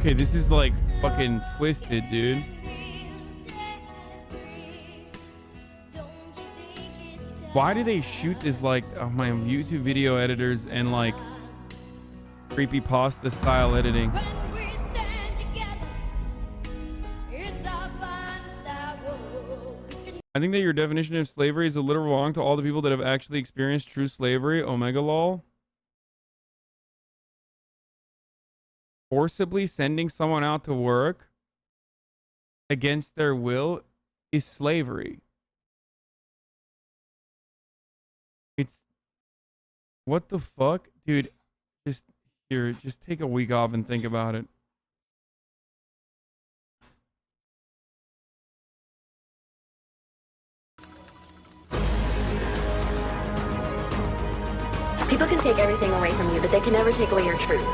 Okay, this is like fucking twisted, dude. Why do they shoot this like my YouTube video editors and like creepypasta style editing? I think that your definition of slavery is a little wrong to all the people that have actually experienced true slavery. Omega lol. Forcibly sending someone out to work against their will is slavery. It's what the fuck, dude. Just take a week off and think about it. People can take everything away from you, but they can never take away your truth.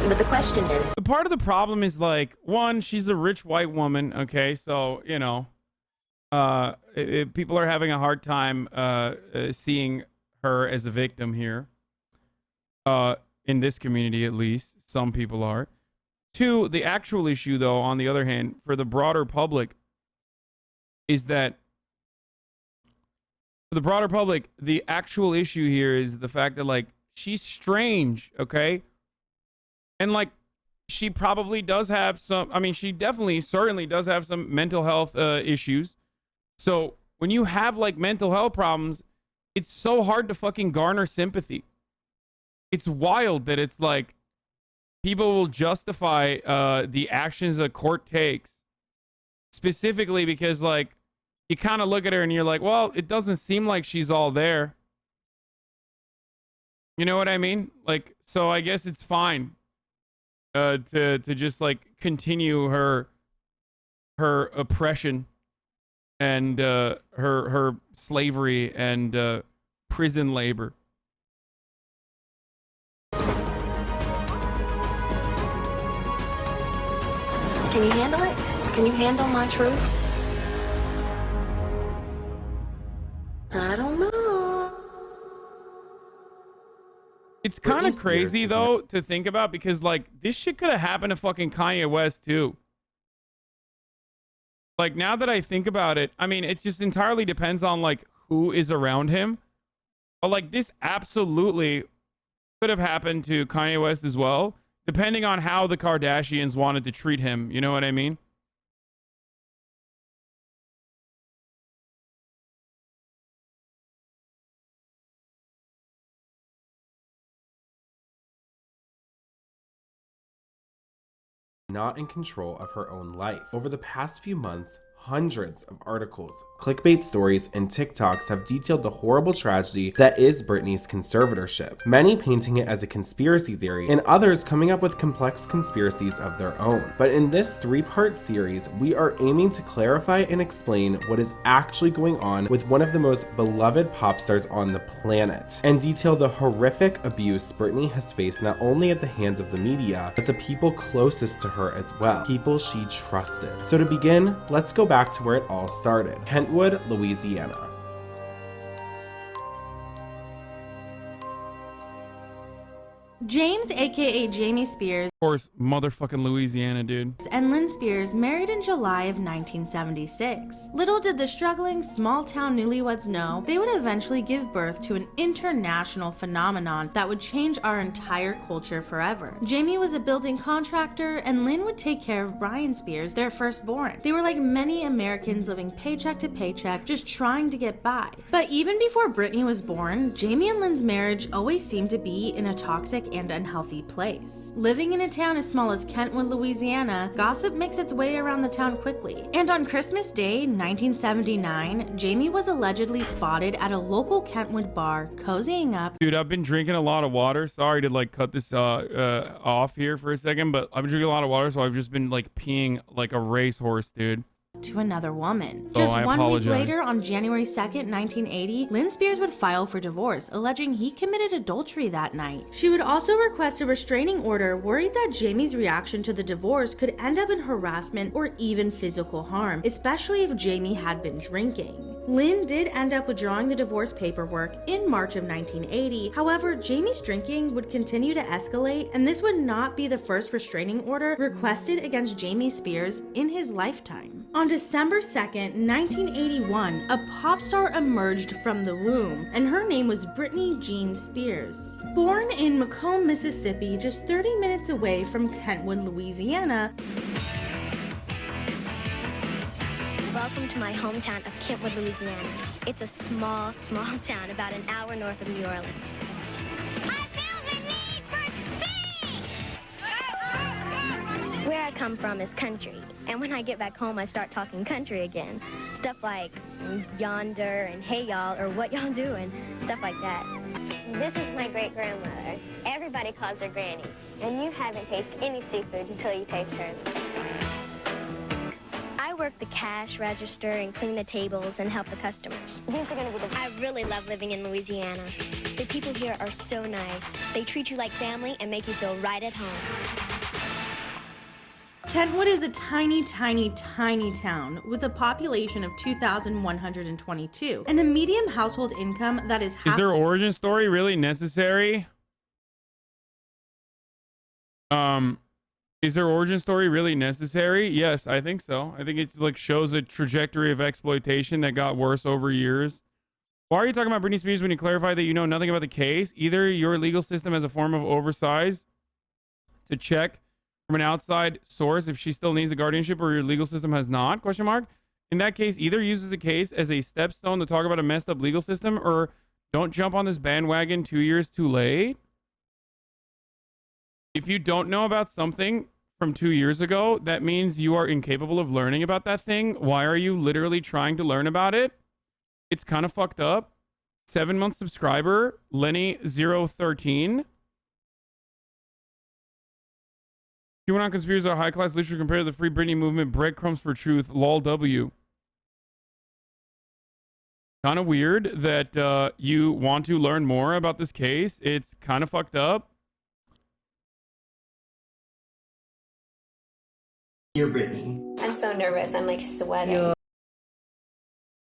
But the question is... The part of the problem is, like, one, she's a rich white woman, okay? So, you know, people are having a hard time seeing her as a victim here. In this community, at least. Some people are. Two, the actual issue, though, on the other hand, for the broader public, is that for the broader public, the actual issue here is the fact that, like, she's strange, okay? And, like, she probably does have some, I mean, she certainly does have some mental health issues. So when you have, like, mental health problems, it's so hard to fucking garner sympathy. It's wild that it's like people will justify the actions a court takes specifically because, like, you kind of look at her and you're like, well, it doesn't seem like she's all there. You know what I mean? Like, so I guess it's fine to just like continue her oppression and her slavery and prison labor. Can you handle it? Can you handle my truth? I don't know. It's kind of crazy though to think about because like this shit could have happened to fucking Kanye West too. Like now that I think about it, I mean it just entirely depends on like who is around him. But like this absolutely could have happened to Kanye West as well, depending on how the Kardashians wanted to treat him. You know what I mean? Not in control of her own life. Over the past few months, hundreds of articles, clickbait stories, and TikToks have detailed the horrible tragedy that is Britney's conservatorship, many painting it as a conspiracy theory, and others coming up with complex conspiracies of their own. But in this three-part series, we are aiming to clarify and explain what is actually going on with one of the most beloved pop stars on the planet, and detail the horrific abuse Britney has faced not only at the hands of the media, but the people closest to her as well, people she trusted. So to begin, let's go back to where it all started, Kentwood, Louisiana. James, aka Jamie Spears, Of course, motherfucking Louisiana, dude. and Lynn Spears married in July of 1976. Little did the struggling small-town newlyweds know they would eventually give birth to an international phenomenon that would change our entire culture forever. Jamie was a building contractor, and Lynn would take care of Brian Spears, their firstborn. They were like many Americans living paycheck to paycheck, just trying to get by. But even before Britney was born, Jamie and Lynn's marriage always seemed to be in a toxic and unhealthy place. Living in a town as small as Kentwood, Louisiana, gossip makes its way around the town quickly. And on Christmas Day, 1979, Jamie was allegedly spotted at a local Kentwood bar, cozying up. Dude, I've been drinking a lot of water. Sorry to like cut this off here for a second, but I've been drinking a lot of water, so I've just been like peeing like a racehorse, dude. To another woman. Just 1 week later, on January 2nd, 1980, Lynn Spears would file for divorce, alleging he committed adultery that night. She would also request a restraining order, worried that Jamie's reaction to the divorce could end up in harassment or even physical harm, especially if Jamie had been drinking. Lynn did end up withdrawing the divorce paperwork in March of 1980. However, Jamie's drinking would continue to escalate, and this would not be the first restraining order requested against Jamie Spears in his lifetime. On December 2nd, 1981, a pop star emerged from the womb, and her name was Brittney Jean Spears. Born in Macomb, Mississippi, just 30 minutes away from Kentwood, Louisiana. Welcome to my hometown of Kentwood, Louisiana. It's a small, small town about an hour north of New Orleans. I feel the need for speed! Where I come from is country, and when I get back home, I start talking country again. Stuff like yonder and hey y'all, or what y'all doing, stuff like that. This is my great-grandmother. Everybody calls her Granny, and you haven't tasted any seafood until you taste hers. I work the cash register and clean the tables and help the customers. I really love living in Louisiana. The people here are so nice. They treat you like family and make you feel right at home. Kentwood is a tiny, tiny, tiny town with a population of 2,122 and a median household income that is half. Is their origin story really necessary? Is their origin story really necessary? Yes, I think so. I think it like shows a trajectory of exploitation that got worse over years. Why are you talking about Britney Spears when you clarify that you know nothing about the case? Either your legal system has a form of oversight to check from an outside source if she still needs a guardianship, or your legal system has not, question mark. In that case, either uses a case as a stepstone to talk about a messed up legal system, or don't jump on this bandwagon 2 years too late. If you don't know about something from 2 years ago, that means you are incapable of learning about that thing. Why are you literally trying to learn about it? It's kind of fucked up. 7-month subscriber, Lenny013. QAnon conspiracies are high-class literature compared to the Free Britney movement, breadcrumbs for truth, lol W. Kind of weird that you want to learn more about this case. It's kind of fucked up. Dear Brittney. I'm so nervous. I'm like sweating.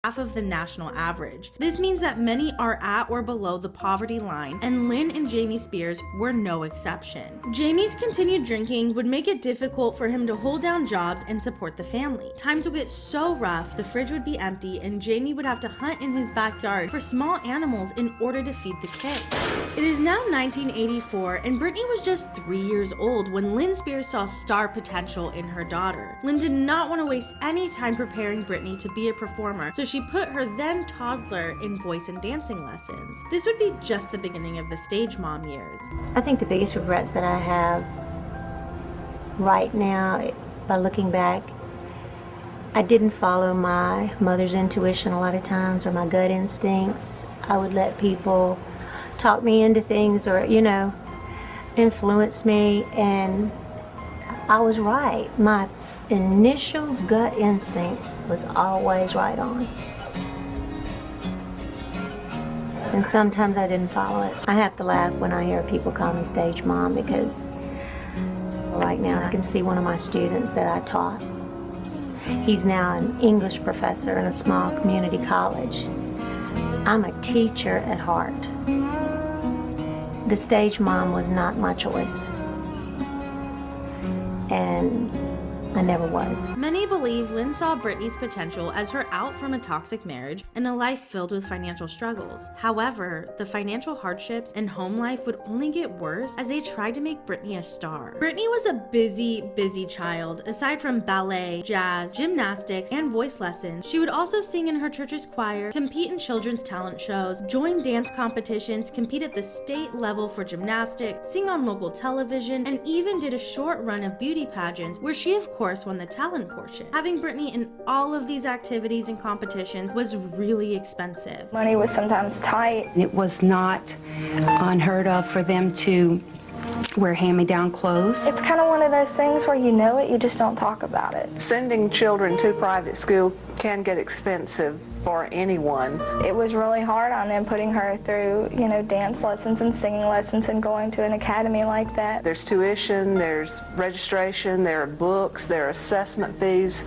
Half of the national average. This means that many are at or below the poverty line, and Lynn and Jamie Spears were no exception. Jamie's continued drinking would make it difficult for him to hold down jobs and support the family. Times would get so rough, the fridge would be empty, and Jamie would have to hunt in his backyard for small animals in order to feed the kids. It is now 1984, and Brittney was just 3 years old when Lynn Spears saw star potential in her daughter. Lynn did not want to waste any time preparing Brittney to be a performer, so she put her then toddler in voice and dancing lessons. This would be just the beginning of the stage mom years. I think the biggest regrets that I have right now, by looking back, I didn't follow my mother's intuition a lot of times, or my gut instincts. I would let people talk me into things, or, you know, influence me, and I was right. My initial gut instinct was always right on. And sometimes I didn't follow it. I have to laugh when I hear people call me stage mom, because right now I can see one of my students that I taught. He's now an English professor in a small community college. I'm a teacher at heart. The stage mom was not my choice, and I never was. Many believe Lynn saw Brittney's potential as her out from a toxic marriage and a life filled with financial struggles. However, the financial hardships and home life would only get worse as they tried to make Brittney a star. Brittney was a busy child. Aside from ballet, jazz, gymnastics, and voice lessons, she would also sing in her church's choir, compete in children's talent shows, join dance competitions, compete at the state level for gymnastics, sing on local television, and even did a short run of beauty pageants where she, of course, won the talent portion. Having Brittney in all of these activities and competitions was really expensive. Money was sometimes tight. It was not unheard of for them to wear hand-me-down clothes. It's kind of one of those things where you know it, you just don't talk about it. Sending children to private school can get expensive for anyone. It was really hard on them, putting her through, you know, dance lessons and singing lessons and going to an academy like that. There's tuition, there's registration, there are books, there are assessment fees.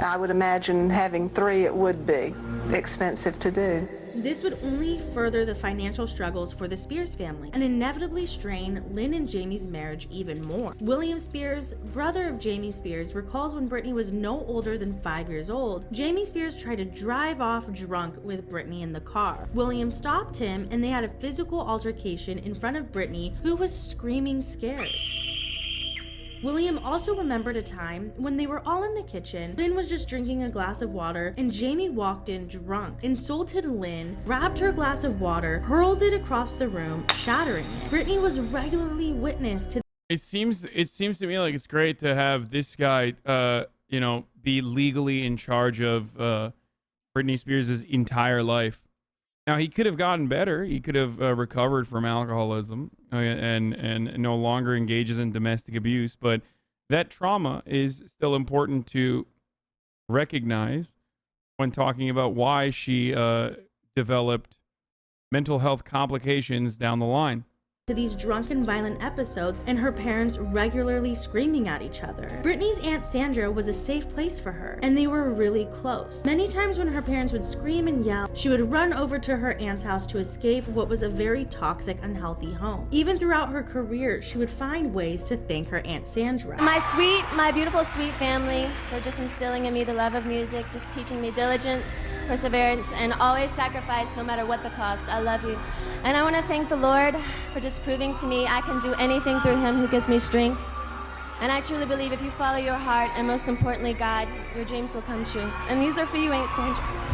I would imagine having 3 it would be. expensive to do. This would only further the financial struggles for the Spears family and inevitably strain Lynn and Jamie's marriage even more. William Spears, brother of Jamie Spears, recalls when Britney was no older than 5 years old, Jamie Spears tried to drive off drunk with Britney in the car. William stopped him and they had a physical altercation in front of Britney, who was screaming scared. William also remembered a time when they were all in the kitchen. Lynn was just drinking a glass of water and Jamie walked in drunk, insulted Lynn, grabbed her glass of water, hurled it across the room, shattering it. Britney was regularly witness to. It seems to me like it's great to have this guy, you know, be legally in charge of Britney Spears' entire life. Now, he could have gotten better. He could have recovered from alcoholism and no longer engages in domestic abuse. But that trauma is still important to recognize when talking about why she developed mental health complications down the line. To these drunken violent episodes and her parents regularly screaming at each other. Britney's Aunt Sandra was a safe place for her and they were really close. Many times when her parents would scream and yell, she would run over to her aunt's house to escape what was a very toxic, unhealthy home. Even throughout her career, she would find ways to thank her Aunt Sandra. My beautiful, sweet family for just instilling in me the love of music, just teaching me diligence, perseverance, and always sacrifice no matter what the cost. I love you. And I want to thank the Lord for just proving to me I can do anything through him who gives me strength. And I truly believe if you follow your heart, and most importantly God, your dreams will come true. And these are for you, Aunt Sandra.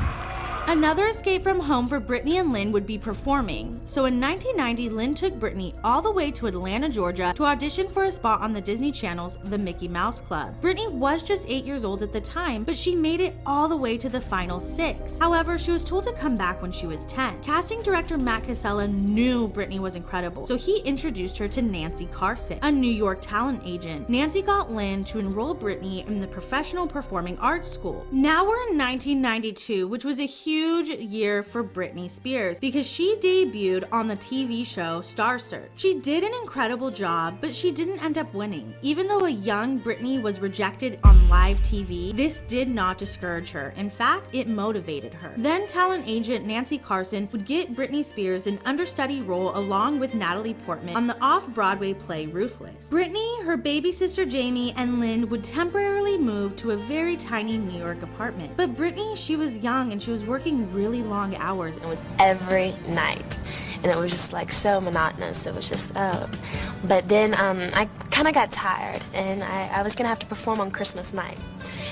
Another escape from home for Britney and Lynn would be performing. So in 1990, Lynn took Britney all the way to Atlanta, Georgia to audition for a spot on the Disney Channel's The Mickey Mouse Club. Britney was just 8 years old at the time, but she made it all the way to the final 6. However, she was told to come back when she was 10. Casting director Matt Casella knew Britney was incredible, so he introduced her to Nancy Carson, a New York talent agent. Nancy got Lynn to enroll Britney in the Professional Performing Arts School. Now we're in 1992, which was a huge year for Britney Spears because she debuted on the TV show Star Search. She did an incredible job, but she didn't end up winning. Even though a young Britney was rejected on live TV, this did not discourage her. In fact, it motivated her. Then talent agent Nancy Carson would get Britney Spears an understudy role along with Natalie Portman on the off-Broadway play Ruthless. Britney, her baby sister Jamie, and Lynn would temporarily move to a very tiny New York apartment. But Britney, she was young and she was working really long hours. It was every night and it was just like so monotonous. It was just but then I kind of got tired and I was gonna have to perform on Christmas night,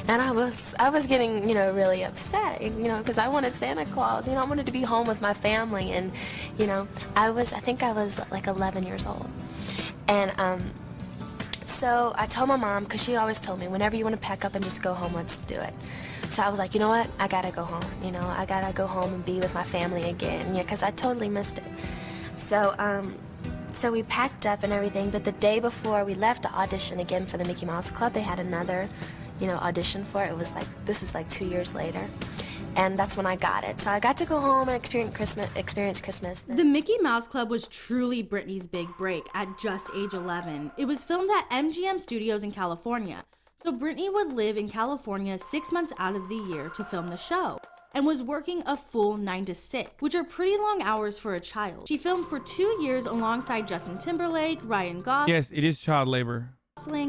and I was getting, you know, really upset, you know, because I wanted Santa Claus, you know, I wanted to be home with my family. And you know, I think I was like 11 years old, and so I told my mom, because she always told me, whenever you want to pack up and just go home, let's do it. So I was like, you know what, I gotta go home, you know, I gotta go home and be with my family again, yeah, because I totally missed it. So we packed up and everything, but the day before we left to audition again for the Mickey Mouse Club, they had another, you know, audition for it. It was like, this is like 2 years later. And that's when I got it. So I got to go home and experience Christmas. The Mickey Mouse Club was truly Britney's big break at just age 11. It was filmed at MGM Studios in California. So Britney would live in California 6 months out of the year to film the show and was working a full 9 to 6, which are pretty long hours for a child. She filmed for 2 years alongside Justin Timberlake, Ryan Gosling. Yes, it is child labor.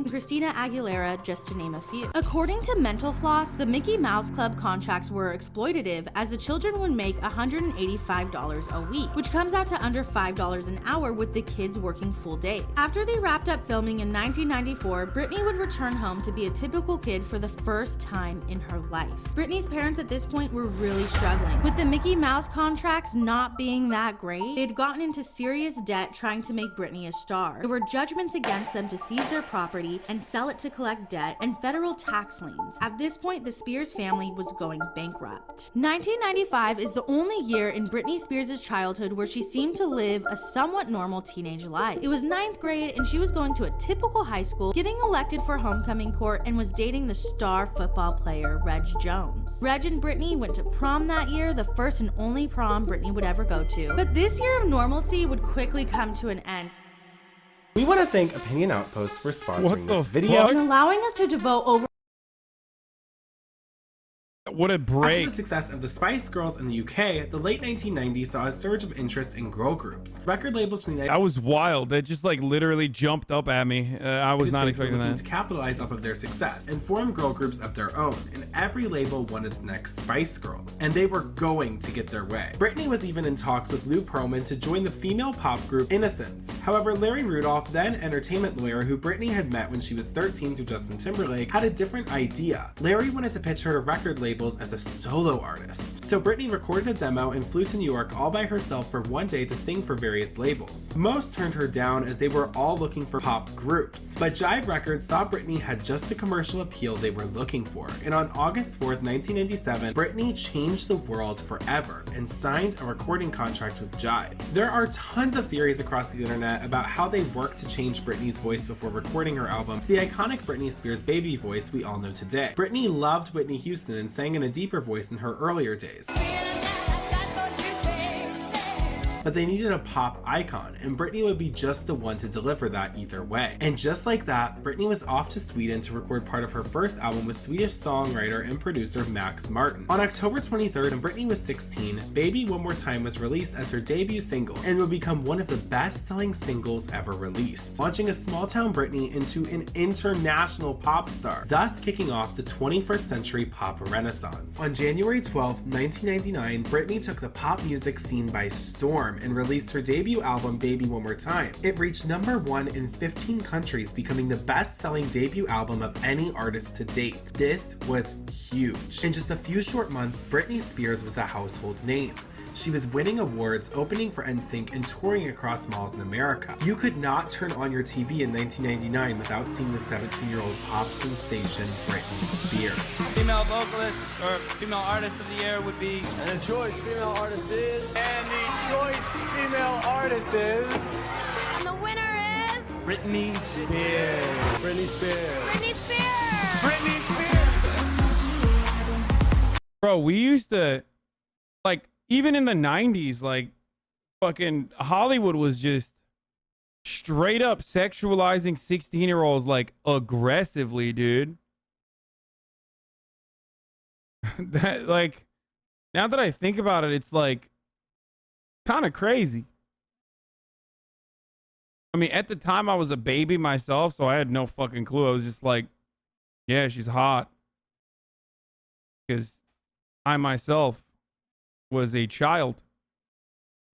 Christina Aguilera, just to name a few. According to Mental Floss, the Mickey Mouse Club contracts were exploitative as the children would make $185 a week, which comes out to under $5 an hour with the kids working full days. After they wrapped up filming in 1994, Britney would return home to be a typical kid for the first time in her life. Britney's parents at this point were really struggling. With the Mickey Mouse contracts not being that great, they had gotten into serious debt trying to make Britney a star. There were judgments against them to seize their property and sell it to collect debt and federal tax liens. At this point, the Spears family was going bankrupt. 1995 is the only year in Britney Spears' childhood where she seemed to live a somewhat normal teenage life. It was 9th grade and she was going to a typical high school, getting elected for homecoming court, and was dating the star football player Reg Jones. Reg and Britney went to prom that year, the first and only prom Britney would ever go to. But this year of normalcy would quickly come to an end. We want to thank Opinion Outpost for sponsoring this video. And allowing us to devote over What a break. After the success of the Spice Girls in the UK, the late 1990s saw a surge of interest in girl groups. Record labels from the That was wild. That just like literally jumped up at me. I was not expecting that. To capitalize off of their success and form girl groups of their own, and every label wanted the next Spice Girls, and they were going to get their way. Britney was even in talks with Lou Pearlman to join the female pop group Innocence. However, Larry Rudolph, then entertainment lawyer who Britney had met when she was 13 through Justin Timberlake, had a different idea. Larry wanted to pitch her to record labels as a solo artist. So Britney recorded a demo and flew to New York all by herself for one day to sing for various labels. Most turned her down as they were all looking for pop groups, but Jive Records thought Britney had just the commercial appeal they were looking for, and on August 4th, 1997, Britney changed the world forever and signed a recording contract with Jive. There are tons of theories across the internet about how they worked to change Britney's voice before recording her album to the iconic Britney Spears baby voice we all know today. Britney loved Whitney Houston and sang in a deeper voice in her earlier days. But they needed a pop icon, and Britney would be just the one to deliver that either way. And just like that, Britney was off to Sweden to record part of her first album with Swedish songwriter and producer Max Martin. On October 23rd, when Britney was 16, Baby One More Time was released as her debut single and would become one of the best-selling singles ever released, launching a small-town Britney into an international pop star, thus kicking off the 21st century pop renaissance. On January 12th, 1999, Britney took the pop music scene by storm and released her debut album Baby One More Time. It reached #1 in 15 countries, becoming the best-selling debut album of any artist to date. This was huge. In just a few short months, Britney Spears was a household name. She was winning awards, opening for NSYNC, and touring across malls in America. You could not turn on your TV in 1999 without seeing the 17-year-old pop sensation Britney Spears. Female vocalist or female artist of the year would be... And the choice female artist is... And the choice female artist is... And the winner is... Brittney Spears. Britney Spears. Britney Spears. Brittney Spears. Bro, we used to, like, even in the 90s, like, fucking Hollywood was just straight up sexualizing 16-year-olds, like, aggressively, dude. That, like, now that I think about it, it's, like, kind of crazy. I mean, at the time, I was a baby myself, so I had no fucking clue. I was just like, yeah, she's hot. Because I myself was a child,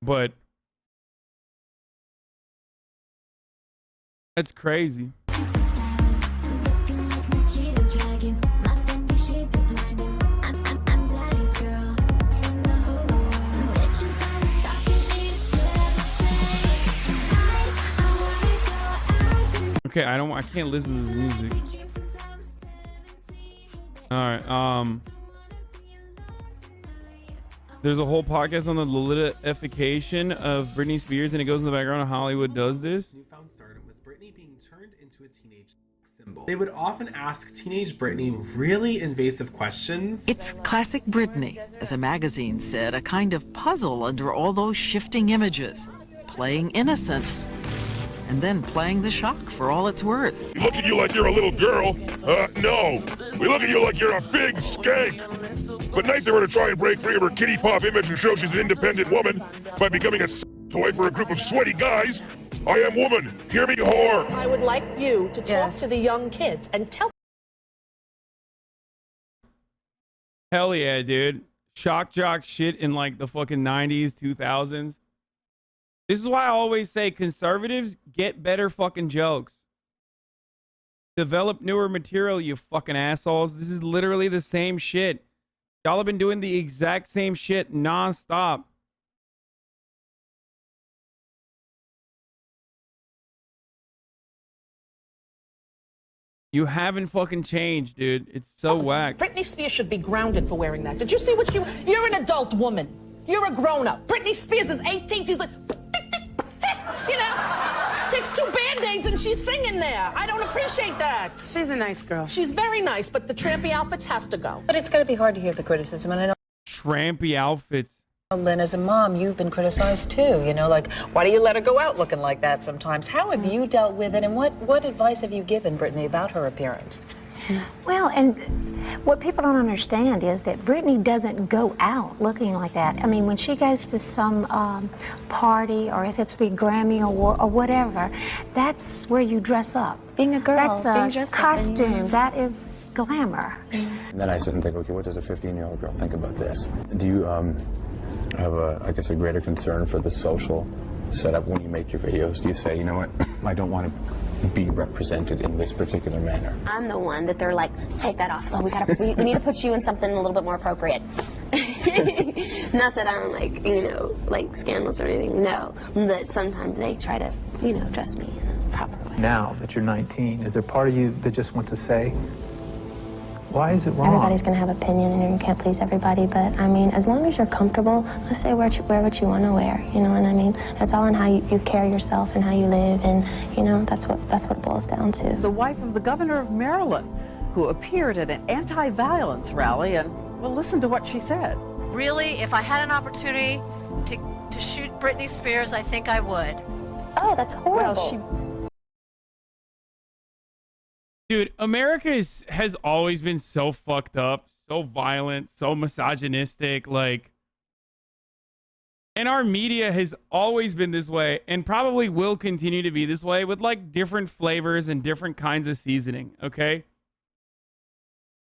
but that's crazy. Okay, I can't listen to this music. All right, there's a whole podcast on the Lolita-ification of Britney Spears, and it goes in the background of Hollywood does this. Newfound stardom was Britney being turned into a teenage symbol. They would often ask teenage Britney really invasive questions. It's classic Britney, as a magazine said, a kind of puzzle under all those shifting images, playing innocent, and then playing the shock for all it's worth. We look at you like you're a little girl. No. We look at you like you're a big skank. But nice of her to try and break free of her kitty pop image and show she's an independent woman by becoming a toy for a group of sweaty guys. I am woman. Hear me, whore. I would like you to talk to the young kids and tell. Hell yeah, dude. Shock jock shit in like the fucking 90s, 2000s. This is why I always say conservatives get better fucking jokes. Develop newer material, you fucking assholes. This is literally the same shit. Y'all have been doing the exact same shit nonstop. You haven't fucking changed, dude. It's so whack. Britney Spears should be grounded for wearing that. Did you see what you're an adult woman. You're a grown-up. Britney Spears is 18. She's like, you know, takes 2 Band-Aids and she's singing there. I don't appreciate that. She's a nice girl. She's very nice, but the trampy outfits have to go. But it's got to be hard to hear the criticism, and I know. Trampy outfits. Lynn, as a mom, you've been criticized too. You know, like, why do you let her go out looking like that sometimes? How have you dealt with it, and what advice have you given Britney about her appearance? Well, and what people don't understand is that Britney doesn't go out looking like that. I mean, when she goes to some party, or if it's the Grammy Award or whatever, that's where you dress up. Being a girl, that's being a dressed up, costume. and That is glamour. And then I sit and think, okay, what does a 15-year-old girl think about this? Do you have I guess, a greater concern for the social setup when you make your videos? Do you say, you know what, I don't want to be represented in this particular manner? I'm the one that they're like, take that off, though. We need to put you in something a little bit more appropriate. Not that I'm like, you know, like scandalous or anything, no. But sometimes they try to, you know, dress me in a proper way. Now that you're 19, is there part of you that just wants to say, why is it wrong? Everybody's going to have opinion and you can't please everybody, but I mean, as long as you're comfortable, let's say wear what you want to wear, you know what I mean? It's all in how you carry yourself and how you live, and you know, that's what it boils down to. The wife of the governor of Maryland, who appeared at an anti-violence rally, and well, listen to what she said. Really, if I had an opportunity to shoot Britney Spears, I think I would. Oh, that's horrible. Well, Dude, America has always been so fucked up, so violent, so misogynistic, like, and our media has always been this way and probably will continue to be this way with like different flavors and different kinds of seasoning, okay?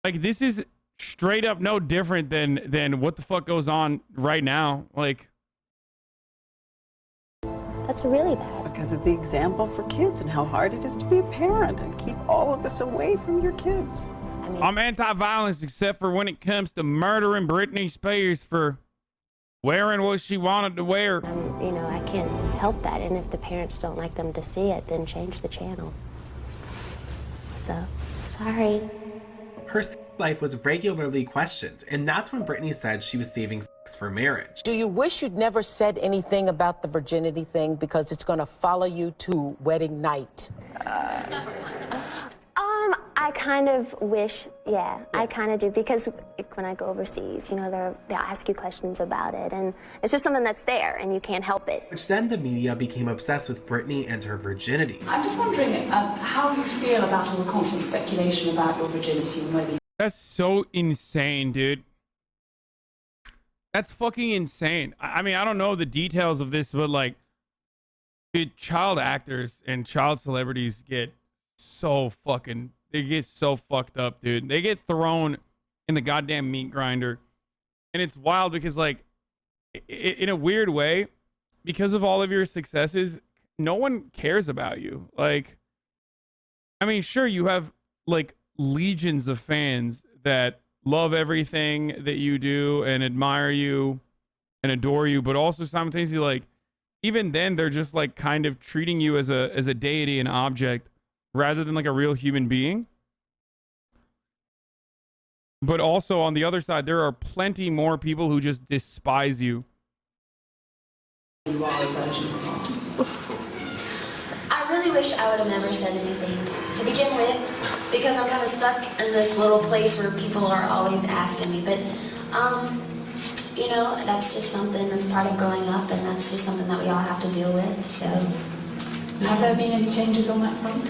Like, this is straight up no different than what the fuck goes on right now. Like, That's really bad. Because of the example for kids and how hard it is to be a parent and keep all of us away from your kids. I'm anti-violence except for when it comes to murdering Brittney Spears for wearing what she wanted to wear. You know, I can't help that, and if the parents don't like them to see it, then change the channel. So, sorry. Her life was regularly questioned, and that's when Britney said she was saving sex for marriage. Do you wish you'd never said anything about the virginity thing because it's going to follow you to wedding night? I kind of wish, yeah, I kind of do, because when I go overseas, you know, they'll ask you questions about it, and it's just something that's there, and you can't help it. Which then the media became obsessed with Britney and her virginity. I'm just wondering how you feel about all the constant speculation about your virginity and whether. That's so insane, dude. That's fucking insane. I mean, I don't know the details of this, but like, dude, child actors and child celebrities get so fucking, they get so fucked up, dude. They get thrown in the goddamn meat grinder. And it's wild because, like, in a weird way, because of all of your successes, no one cares about you. Like, I mean, sure, you have like legions of fans that love everything that you do and admire you and adore you, but also simultaneously, like, even then they're just like kind of treating you as a deity, an object, rather than like a real human being. But also on the other side, there are plenty more people who just despise you. You are a virgin. I really wish I would have never said anything to begin with, because I'm kind of stuck in this little place where people are always asking me. But, you know, that's just something that's part of growing up, and that's just something that we all have to deal with, so. Have there been any changes on that front?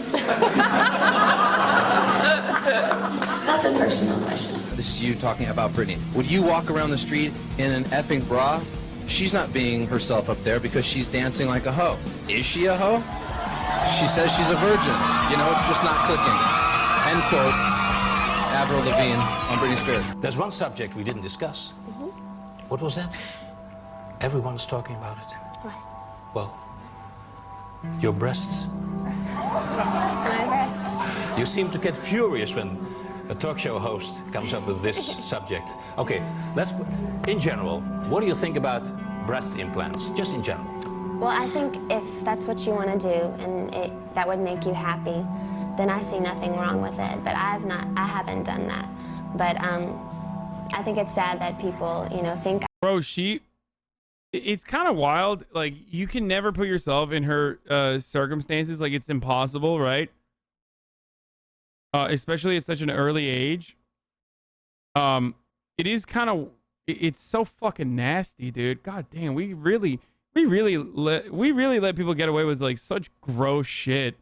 That's a personal question. This is you talking about Britney. Would you walk around the street in an effing bra? She's not being herself up there because she's dancing like a hoe. Is she a hoe? She says she's a virgin. You know, it's just not clicking. End quote. Avril Lavigne on Britney Spears. There's one subject we didn't discuss. What was that? Everyone's talking about it. What? Well, your breasts. My breasts. You seem to get furious when a talk show host comes up with this subject. Okay, in general, what do you think about breast implants, just in general? Well, I think if that's what you want to do and that would make you happy, then I see nothing wrong with it. But I haven't done that. But I think it's sad that people, you know, think. Bro, it's kind of wild. Like, you can never put yourself in her circumstances. Like, it's impossible, right? Especially at such an early age. It is kind of, it's so fucking nasty, dude. God damn, we really let people get away with like such gross shit.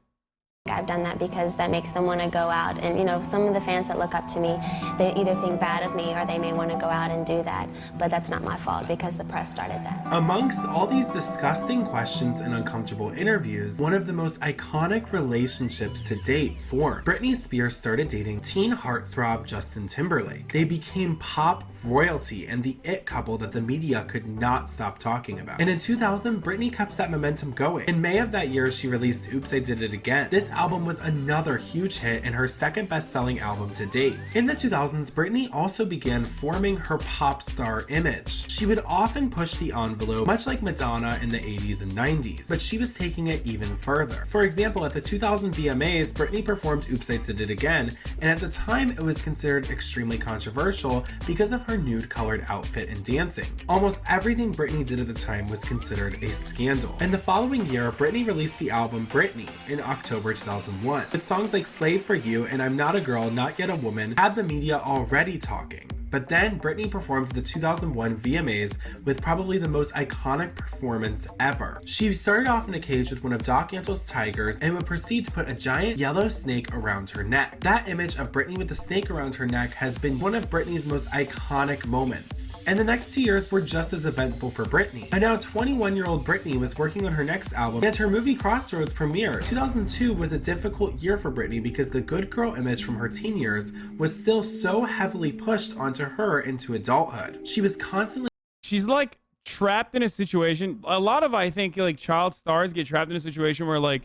I've done that because that makes them want to go out. And, you know, some of the fans that look up to me, they either think bad of me or they may want to go out and do that. But that's not my fault because the press started that. Amongst all these disgusting questions and uncomfortable interviews, one of the most iconic relationships to date formed. Britney Spears started dating teen heartthrob Justin Timberlake. They became pop royalty and the it couple that the media could not stop talking about. And in 2000, Britney kept that momentum going. In May of that year, she released Oops, I Did It Again. This album was another huge hit and her second best-selling album to date. In the 2000s, Britney also began forming her pop star image. She would often push the envelope, much like Madonna in the 80s and 90s, but she was taking it even further. For example, at the 2000 VMAs, Britney performed Oops, I Did It Again, and at the time it was considered extremely controversial because of her nude-colored outfit and dancing. Almost everything Britney did at the time was considered a scandal. And the following year, Britney released the album Britney in October 2001. With songs like Slave for You and I'm Not a Girl, Not Yet a Woman had the media already talking. But then Britney performed the 2001 VMAs with probably the most iconic performance ever. She started off in a cage with one of Doc Antle's tigers and would proceed to put a giant yellow snake around her neck. That image of Britney with the snake around her neck has been one of Britney's most iconic moments. And the next 2 years were just as eventful for Britney. A now 21-year-old Britney was working on her next album, and her movie Crossroads premiered. 2002 was a difficult year for Britney because the good girl image from her teen years was still so heavily pushed onto her into adulthood. She was constantly— She's like trapped in a situation. A lot of, I think, like child stars get trapped in a situation where like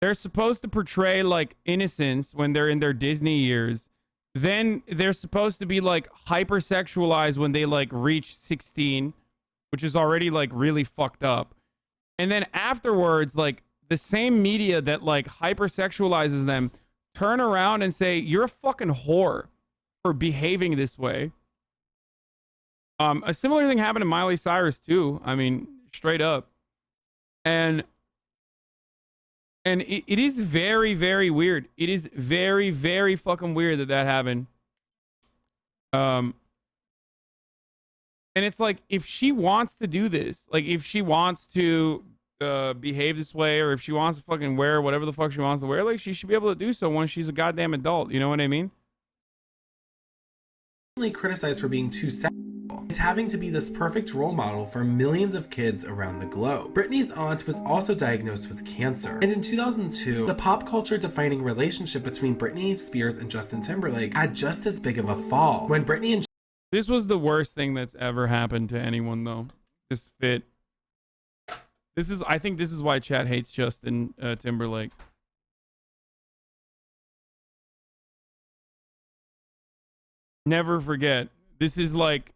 they're supposed to portray like innocence when they're in their Disney years. Then they're supposed to be like hypersexualized when they like reach 16, which is already like really fucked up. And then afterwards, like the same media that like hypersexualizes them turn around and say, you're a fucking whore for behaving this way. A similar thing happened to Miley Cyrus too. I mean, straight up. And it is very, very weird. It is very, very fucking weird that that happened. And it's like, if she wants to do this, like if she wants to behave this way, or if she wants to fucking wear whatever the fuck she wants to wear, like she should be able to do so once she's a goddamn adult. You know what I mean? criticized for being too sexual. It's having to be this perfect role model for millions of kids around the globe. Britney's aunt was also diagnosed with cancer. And in 2002, the pop culture defining relationship between Britney Spears and Justin Timberlake had just as big of a fall. When Britney and— This was the worst thing that's ever happened to anyone though. This fit. I think this is why chat hates Justin Timberlake. Never forget. This is like,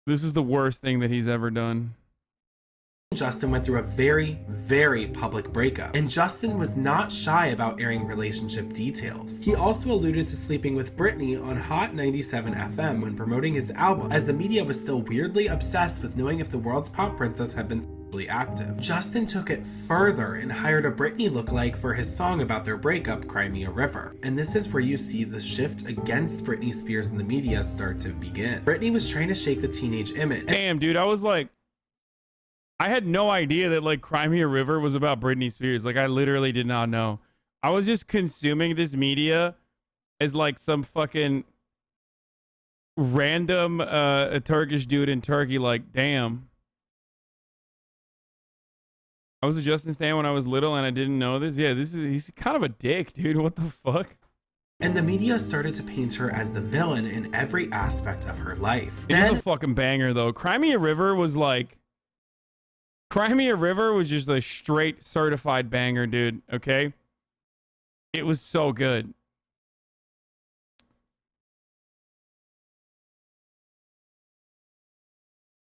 this is the worst thing that he's ever done. Justin went through a very, very public breakup, and Justin was not shy about airing relationship details. He also alluded to sleeping with Britney on Hot 97 FM when promoting his album, as the media was still weirdly obsessed with knowing if the world's pop princess had been sexually active. Justin took it further and hired a Britney lookalike for his song about their breakup, Cry Me a River. And this is where you see the shift against Britney Spears in the media start to begin. Britney was trying to shake the teenage image. Damn, dude, I was like, I had no idea that like Cry Me a River was about Britney Spears. Like I literally did not know. I was just consuming this media as like some fucking random a Turkish dude in Turkey. Like, damn. I was a Justin Stan when I was little and I didn't know this. Yeah, he's kind of a dick, dude. What the fuck? And the media started to paint her as the villain in every aspect of her life. It is a fucking banger though. Cry Me a River was like, Cry Me a River was just a straight certified banger, dude. Okay? It was so good.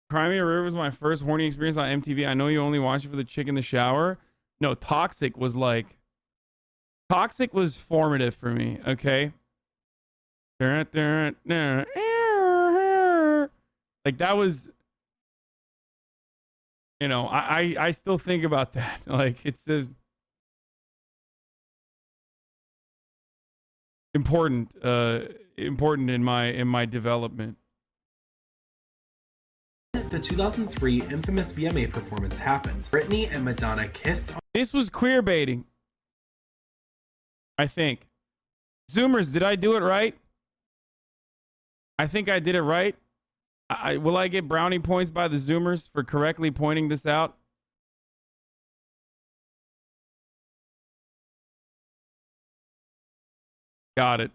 Cry Me a River was my first horny experience on MTV. I know you only watch it for the chick in the shower. No, Toxic was like... Toxic was formative for me, okay? Like, that was... You know, I still think about that. Like, it's important in my development. The 2003 infamous VMA performance happened. Britney and Madonna kissed on— This was queer baiting. I think. Zoomers, did I do it right? I think I did it right. Will I get brownie points by the Zoomers for correctly pointing this out? Got it.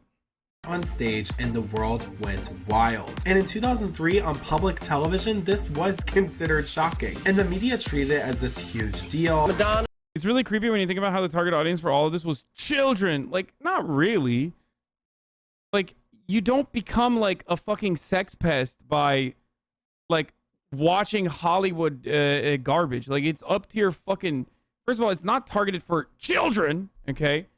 On stage, and the world went wild. And in 2003 on public television, this was considered shocking, and the media treated it as this huge deal. Madonna. It's really creepy when you think about how the target audience for all of this was children. Like, not really. Like, you don't become like a fucking sex pest by like watching Hollywood garbage. Like, it's up to your fucking— first of all, it's not targeted for children, okay?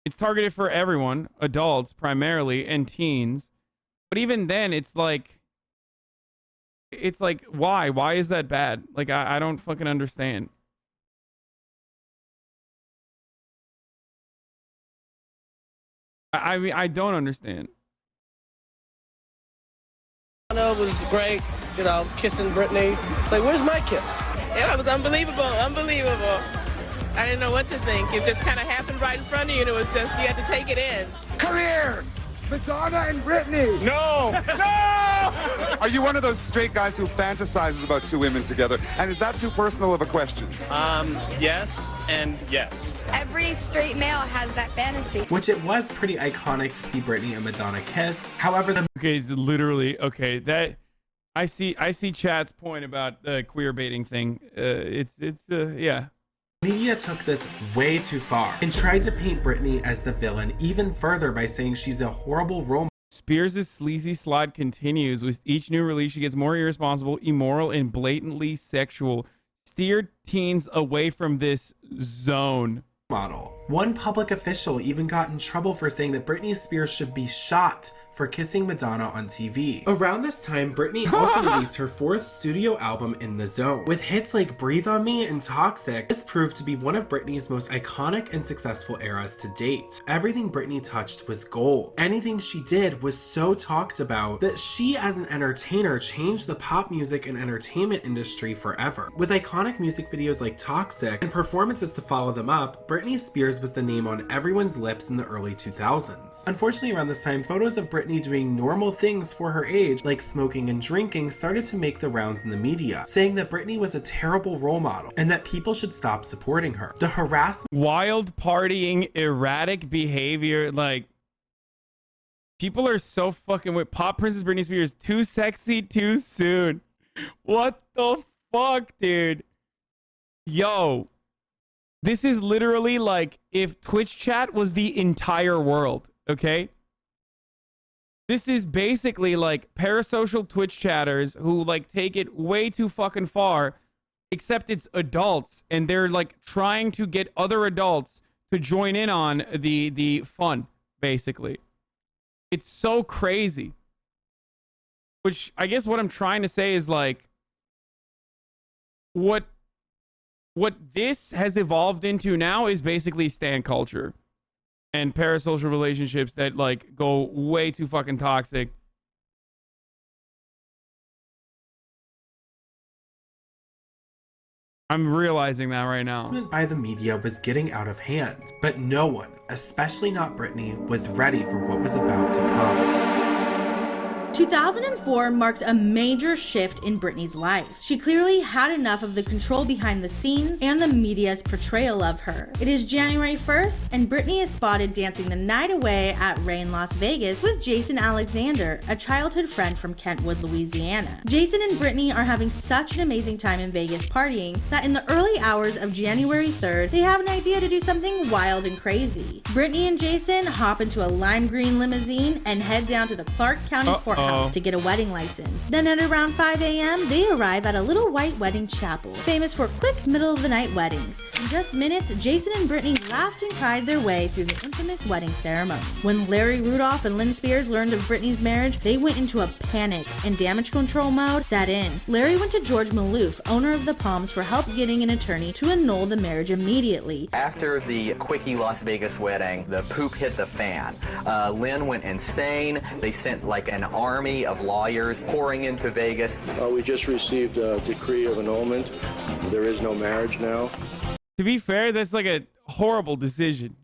It's targeted for everyone, adults primarily, and teens. But even then, it's like, why? Why is that bad? Like, I don't fucking understand. I mean, I don't understand. Was great, you know, kissing Britney. Like, where's my kiss? Yeah, it was unbelievable, unbelievable. I didn't know what to think. It just kind of happened right in front of you, and it was just, you had to take it in. Come here! Madonna and Britney! No! No! Are you one of those straight guys who fantasizes about two women together? And is that too personal of a question? Yes and yes. Every straight male has that fantasy. Which it was pretty iconic to see Britney and Madonna kiss. However, the— Okay, it's literally, okay, that I see chat's point about the queer baiting thing. Yeah. media took this way too far and tried to paint Britney as the villain even further by saying she's a horrible role model. Spears' sleazy slide continues. With each new release, she gets more irresponsible, immoral, and blatantly sexual. Steered teens away from this zone. Model. One public official even got in trouble for saying that Britney Spears should be shot for kissing Madonna on TV. Around this time, Britney also released her fourth studio album, In the Zone. With hits like Breathe on Me and Toxic, this proved to be one of Britney's most iconic and successful eras to date. Everything Britney touched was gold. Anything she did was so talked about that she, as an entertainer, changed the pop music and entertainment industry forever. With iconic music videos like Toxic and performances to follow them up, Britney Spears was the name on everyone's lips in the early 2000s. Unfortunately, around this time, photos of Britney doing normal things for her age, like smoking and drinking, started to make the rounds in the media, saying that Britney was a terrible role model and that people should stop supporting her. The harassment— wild partying, erratic behavior, like, people are so fucking with Pop Princess Britney Spears. Too sexy, too soon. What the fuck, dude? Yo. This is literally like if Twitch chat was the entire world, okay? This is basically like parasocial Twitch chatters who like take it way too fucking far, except it's adults and they're like trying to get other adults to join in on the fun, basically. It's so crazy. Which I guess what I'm trying to say is like what this has evolved into now is basically stan culture and parasocial relationships that like go way too fucking toxic. I'm realizing that right now. By the media was getting out of hand, but no one, especially not Britney, was ready for what was about to come. 2004 marks a major shift in Britney's life. She clearly had enough of the control behind the scenes and the media's portrayal of her. It is January 1st, and Britney is spotted dancing the night away at Rain, Las Vegas with Jason Alexander, a childhood friend from Kentwood, Louisiana. Jason and Britney are having such an amazing time in Vegas partying that in the early hours of January 3rd, they have an idea to do something wild and crazy. Britney and Jason hop into a lime green limousine and head down to the Clark County Courthouse to get a wedding license. Then at around 5 a.m., they arrive at a little white wedding chapel, famous for quick middle-of-the-night weddings. In just minutes, Jason and Britney laughed and cried their way through the infamous wedding ceremony. When Larry Rudolph and Lynn Spears learned of Britney's marriage, they went into a panic, and damage control mode set in. Larry went to George Maloof, owner of the Palms, for help getting an attorney to annul the marriage immediately. After the quickie Las Vegas wedding, the poop hit the fan. Lynn went insane. They sent like an army army of lawyers pouring into Vegas. We just received a decree of annulment. There is no marriage now. To be fair, that's like a horrible decision.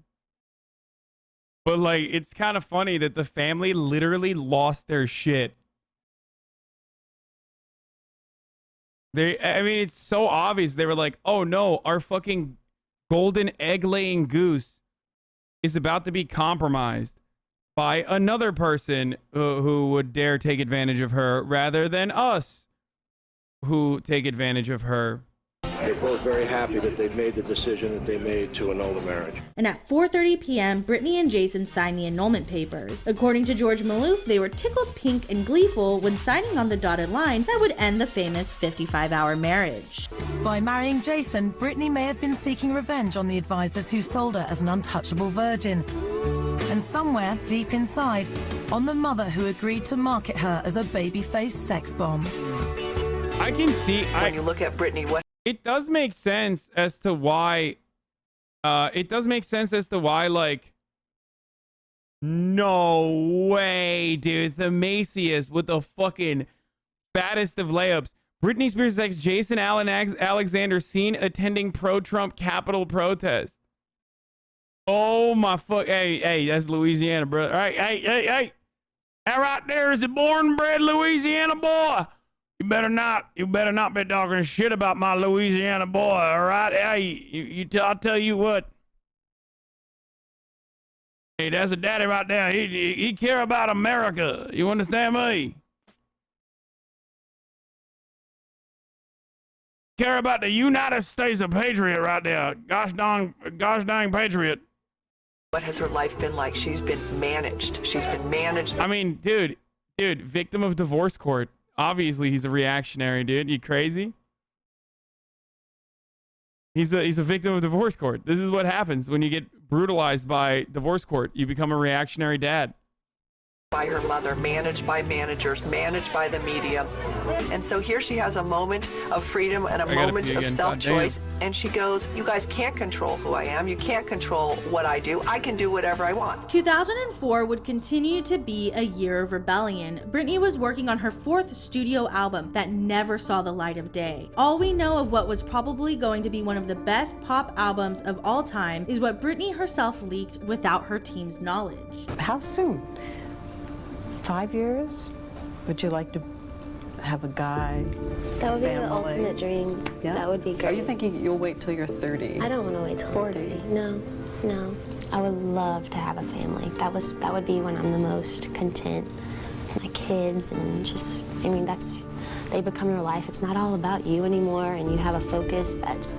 But like, it's kind of funny that the family literally lost their shit. I mean, it's so obvious. They were like, oh no, our fucking golden egg laying goose is about to be compromised by another person who would dare take advantage of her rather than us who take advantage of her. They're both very happy that they've made the decision that they made to annul the marriage. And at 4:30 p.m., Brittney and Jason signed the annulment papers. According to George Maloof, they were tickled pink and gleeful when signing on the dotted line that would end the famous 55-hour marriage. By marrying Jason, Brittney may have been seeking revenge on the advisors who sold her as an untouchable virgin. And somewhere deep inside, on the mother who agreed to market her as a baby-faced sex bomb. I can see... When you look at Brittney, what... It does make sense as to why... like... No way, dude. The Maciest with the fucking baddest of layups. Brittney Spears' ex Jason Alexander seen attending pro-Trump Capitol protest. Oh my fuck. Hey, that's Louisiana, bro. All right, hey. That right there is a born and bred Louisiana boy. You better not be talking shit about my Louisiana boy, all right? Hey, I'll tell you what. Hey, that's a daddy right there. He care about America. You understand me? Care about the United States of Patriot right there. Gosh dang patriot. What has her life been like? She's been managed. I mean, dude, victim of divorce court. Obviously, he's a reactionary, dude. You crazy? He's a victim of divorce court. This is what happens when you get brutalized by divorce court. You become a reactionary dad. By her mother, managed by managers, managed by the media. And so here she has a moment of freedom and a moment of self-choice. And she goes, you guys can't control who I am. You can't control what I do. I can do whatever I want. 2004 would continue to be a year of rebellion. Brittney was working on her 4th studio album that never saw the light of day. All we know of what was probably going to be one of the best pop albums of all time is what Brittney herself leaked without her team's knowledge. How soon? 5 years? Would you like to have a guy? That would be the ultimate dream. Yeah? That would be great. Are you thinking you'll wait till you're 30? I don't want to wait till 40. No. I would love to have a family. That would be when I'm the most content. My kids and just, I mean, they become your life. It's not all about you anymore, and you have a focus that's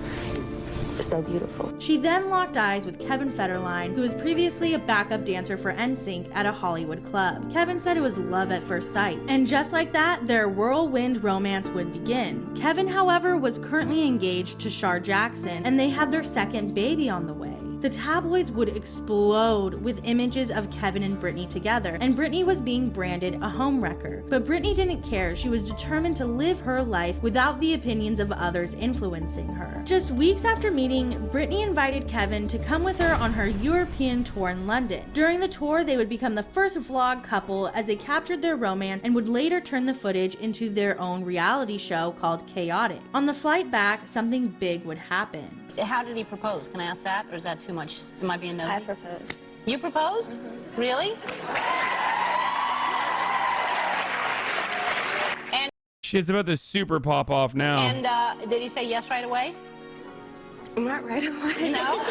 so beautiful. She then locked eyes with Kevin Federline, who was previously a backup dancer for NSYNC at a Hollywood club. Kevin said it was love at first sight, and just like that, their whirlwind romance would begin. Kevin, however, was currently engaged to Shar Jackson, and they had their second baby on the way. The tabloids would explode with images of Kevin and Brittney together, and Brittney was being branded a homewrecker. But Brittney didn't care. She was determined to live her life without the opinions of others influencing her. Just weeks after meeting, Brittney invited Kevin to come with her on her European tour in London. During the tour, they would become the first vlog couple as they captured their romance and would later turn the footage into their own reality show called Chaotic. On the flight back, something big would happen. How did he propose? Can I ask that, or is that too much? Am I being nosy? I proposed. You proposed? Mm-hmm. Really? And Shit's about to super pop off now. And did he say yes right away? Not right away. No?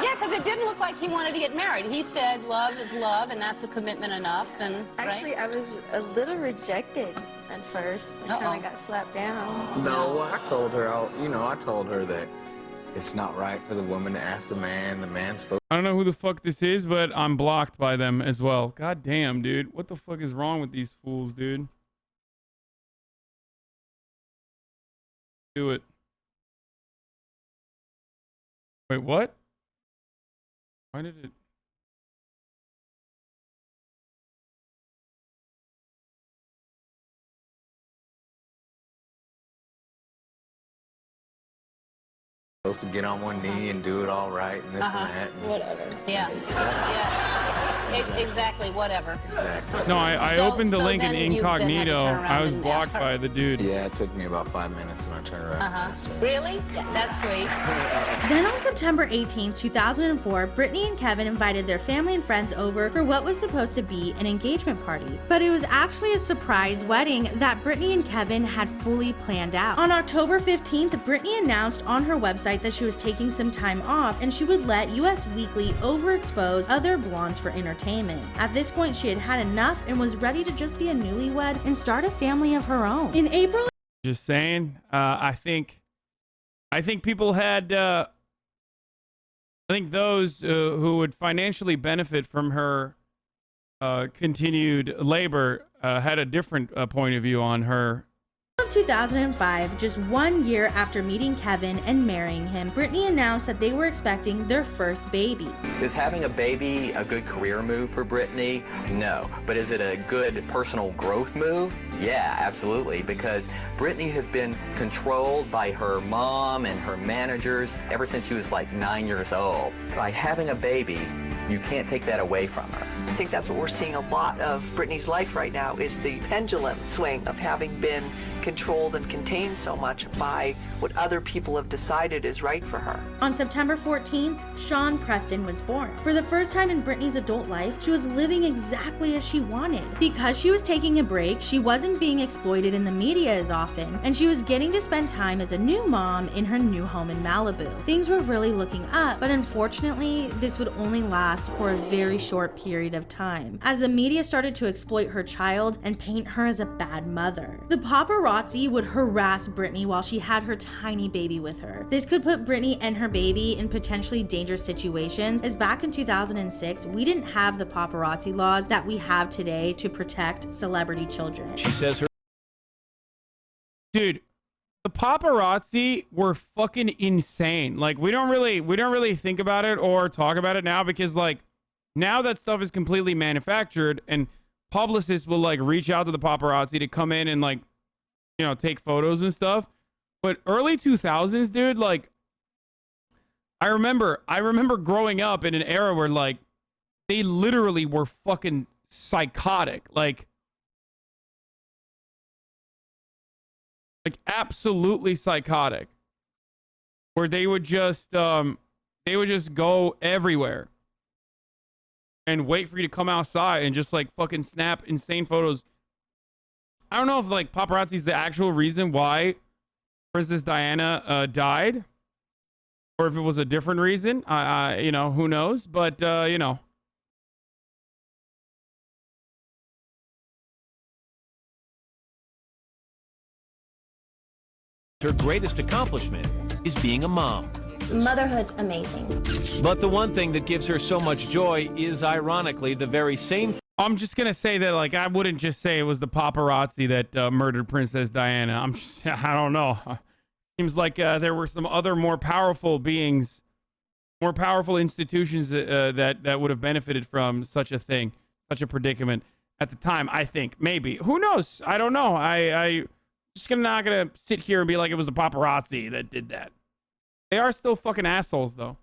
Yeah, because it didn't look like he wanted to get married. He said love is love, and that's a commitment enough. And actually, right? I was a little rejected at first. I kind of got slapped down. No, I told her, I told her that it's not right for the woman to ask the man's supposed. I don't know who the fuck this is, but I'm blocked by them as well. God damn, dude. What the fuck is wrong with these fools, dude? Do it. Wait, what? Why did it? Supposed to get on one knee and do it all right and this and that. Whatever. Yeah. Exactly, whatever. No, I So- opened the so link in then you then had to incognito. turn around I was and blocked ask her. by the dude. Yeah, it took me about 5 minutes and I turned around. Really? That's sweet. Then on September 18, 2004, Brittney and Kevin invited their family and friends over for what was supposed to be an engagement party. But it was actually a surprise wedding that Brittney and Kevin had fully planned out. On October 15th, Brittney announced on her website that she was taking some time off and she would let US Weekly overexpose other blondes for entertainment. At this point, she had had enough and was ready to just be a newlywed and start a family of her own. In April, Just saying. I think people had. I think those who would financially benefit from her continued labor had a different point of view on her. of 2005, just 1 year after meeting Kevin and marrying him, Brittney announced that they were expecting their first baby. Is having a baby a good career move for Britney? No. But is it a good personal growth move? Yeah, absolutely, because Britney has been controlled by her mom and her managers ever since she was like 9 years old. By having a baby, you can't take that away from her. I think that's what we're seeing a lot of Britney's life right now, is the pendulum swing of having been controlled and contained so much by what other people have decided is right for her. On September 14th, Sean Preston was born. For the first time in Britney's adult life, she was living exactly as she wanted. Because she was taking a break, she wasn't being exploited in the media as often, and she was getting to spend time as a new mom in her new home in Malibu. Things were really looking up, but unfortunately, this would only last for a very short period of time, as the media started to exploit her child and paint her as a bad mother. The paparazzi would harass Britney while she had her tiny baby with her. This could put Britney and her baby in potentially dangerous situations, as back in 2006, we didn't have the paparazzi laws that we have today to protect celebrity children. She says her. Dude, the paparazzi were fucking insane. Like, we don't really think about it or talk about it now, because like now that stuff is completely manufactured, and publicists will like reach out to the paparazzi to come in and like, you know, take photos and stuff. But early 2000s, dude, like I remember growing up in an era where like they literally were fucking psychotic. Like absolutely psychotic, where they would just go everywhere and wait for you to come outside and just like fucking snap insane photos. I don't know if like paparazzi is the actual reason why Princess Diana died, or if it was a different reason. You know, who knows? But you know. Her greatest accomplishment is being a mom. Motherhood's amazing. But the one thing that gives her so much joy is, ironically, the very same. I'm just gonna say that, like, I wouldn't just say it was the paparazzi that murdered Princess Diana. I don't know. Seems like there were some other more powerful beings, more powerful institutions that would have benefited from such a thing, such a predicament at the time. I think maybe. Who knows? I don't know. I just not gonna sit here and be like it was the paparazzi that did that. They are still fucking assholes, though.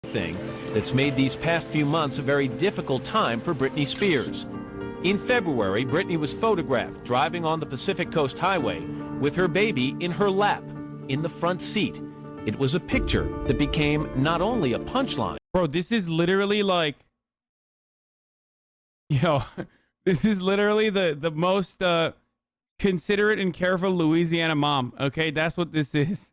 Thing that's made these past few months a very difficult time for Britney Spears. In February, Britney was photographed driving on the Pacific Coast Highway with her baby in her lap, in the front seat. It was a picture that became not only a punchline. Bro, this is literally like, yo, this is literally the most considerate and careful Louisiana mom. Okay, that's what this is.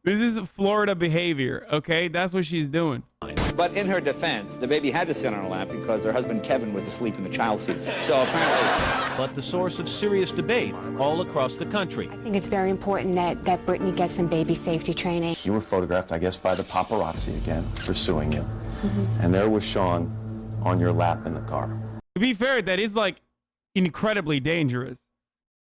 This is Florida behavior, okay? That's what she's doing. But in her defense, the baby had to sit on her lap because her husband Kevin was asleep in the child seat. So apparently... But the source of serious debate all across the country. I think it's very important that Britney gets some baby safety training. You were photographed, I guess, by the paparazzi again, pursuing you. And there was Sean on your lap in the car. To be fair, that is like incredibly dangerous.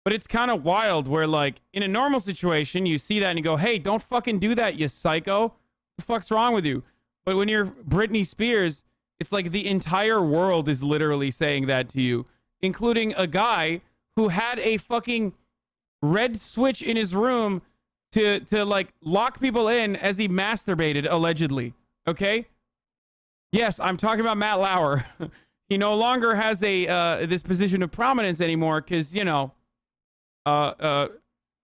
But it's kind of wild where, like, in a normal situation, you see that and you go, hey, don't fucking do that, you psycho. What the fuck's wrong with you? But when you're Britney Spears, it's like the entire world is literally saying that to you, including a guy who had a fucking red switch in his room to like, lock people in as he masturbated, allegedly. Okay? Yes, I'm talking about Matt Lauer. He no longer has a this position of prominence anymore because, you know,